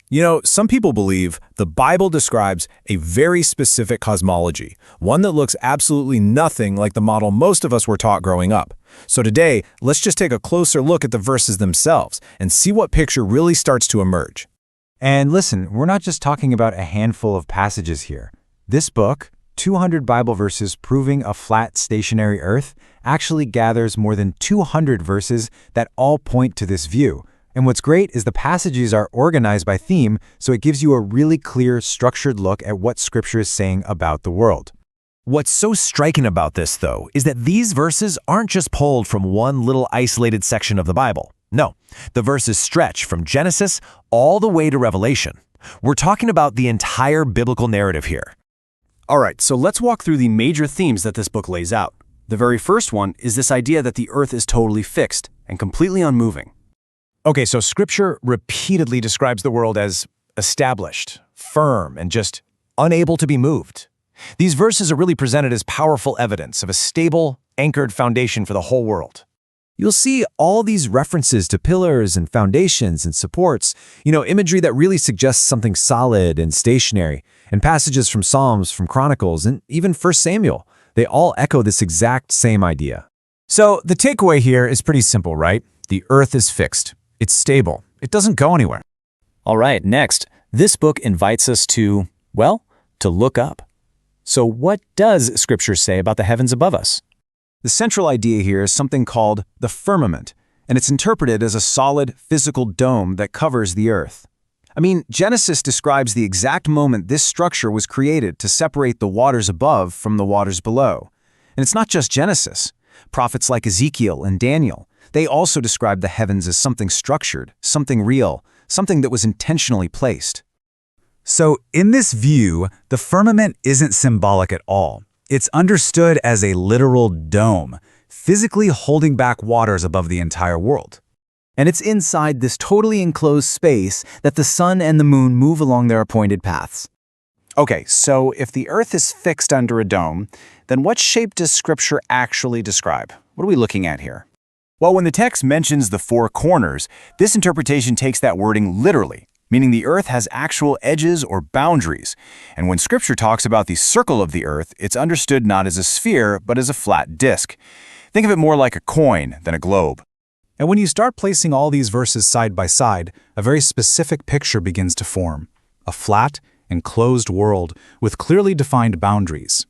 You know, some people believe the Bible describes a very specific cosmology, one that looks absolutely nothing like the model most of us were taught growing up. So today, let's just take a closer look at the verses themselves and see what picture really starts to emerge. And listen, we're not just talking about a handful of passages here. This book, 200 Bible verses proving a flat, stationary Earth, actually gathers more than 200 verses that all point to this view. And what's great is the passages are organized by theme, so it gives you a really clear, structured look at what Scripture is saying about the world. What's so striking about this, though, is that these verses aren't just pulled from one little isolated section of the Bible. No, the verses stretch from Genesis all the way to Revelation. We're talking about the entire biblical narrative here. All right, so let's walk through the major themes that this book lays out. The very first one is this idea that the earth is totally fixed and completely unmoving. Okay, so Scripture repeatedly describes the world as established, firm, and just Unable to be moved. These verses are really presented as powerful evidence of a stable, anchored foundation for the whole world. You'll see all these references to pillars and foundations and supports, imagery that really suggests something solid and stationary, and passages from Psalms, from Chronicles, and even 1 Samuel. They all echo this exact same idea. So the takeaway here is pretty simple, right? The earth is fixed. It's stable. It doesn't go anywhere. All right, next, this book invites us to look up. So what does Scripture say about the heavens above us? The central idea here is something called the firmament, and it's interpreted as a solid, physical dome that covers the earth. Genesis describes the exact moment this structure was created to separate the waters above from the waters below. And it's not just Genesis. Prophets like Ezekiel and Daniel, they also describe the heavens as something structured, something real, something that was intentionally placed. So in this view, the firmament isn't symbolic at all. It's understood as a literal dome, physically holding back waters above the entire world. And it's inside this totally enclosed space that the sun and the moon move along their appointed paths. Okay, so if the earth is fixed under a dome, then what shape does Scripture actually describe? What are we looking at here? Well, when the text mentions the four corners, this interpretation takes that wording literally, meaning the earth has actual edges or boundaries. And when Scripture talks about the circle of the earth, it's understood not as a sphere, but as a flat disk. Think of it more like a coin than a globe. And when you start placing all these verses side by side, a very specific picture begins to form. A flat, enclosed world with clearly defined boundaries.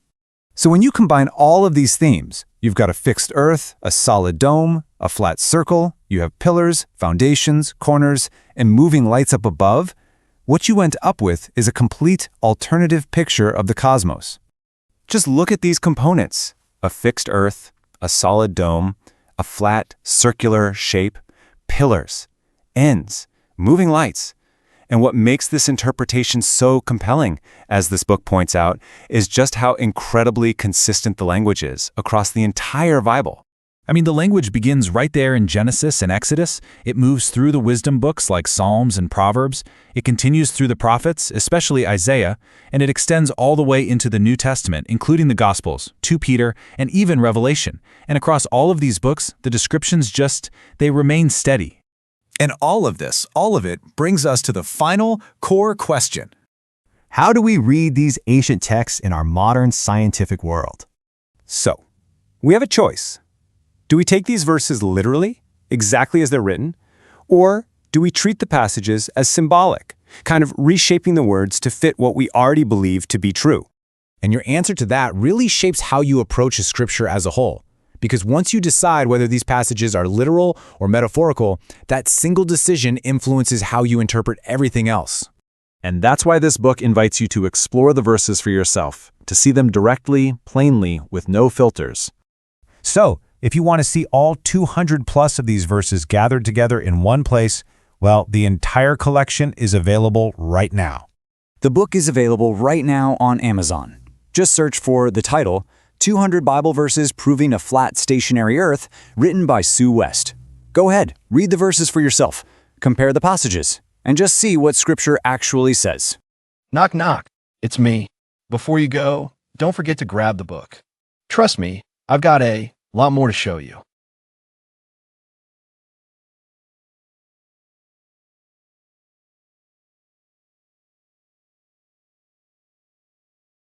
So when you combine all of these themes, you've got a fixed earth, a solid dome, a flat circle, you have pillars, foundations, corners, and moving lights up above. What you end up with is a complete alternative picture of the cosmos. Just look at these components: a fixed earth, a solid dome, a flat, circular shape, pillars, ends, moving lights. And what makes this interpretation so compelling, as this book points out, is just how incredibly consistent the language is across the entire Bible. The language begins right there in Genesis and Exodus. It moves through the wisdom books like Psalms and Proverbs. It continues through the prophets, especially Isaiah, and it extends all the way into the New Testament, including the Gospels, 2 Peter, and even Revelation. And across all of these books, the descriptions they remain steady. And all of it brings us to the final core question. How do we read these ancient texts in our modern scientific world? So, we have a choice. Do we take these verses literally, exactly as they're written, or do we treat the passages as symbolic, kind of reshaping the words to fit what we already believe to be true? And your answer to that really shapes how you approach Scripture as a whole. Because once you decide whether these passages are literal or metaphorical, that single decision influences how you interpret everything else. And that's why this book invites you to explore the verses for yourself, to see them directly, plainly, with no filters. So, if you want to see all 200 plus of these verses gathered together in one place, well, the entire collection is available right now. The book is available right now on Amazon. Just search for the title, 200 Bible Verses Proving a Flat Stationary Earth, written by Sue West. Go ahead, read the verses for yourself, compare the passages, and just see what Scripture actually says. Knock, knock. It's me. Before you go, don't forget to grab the book. Trust me, I've got a lot more to show you.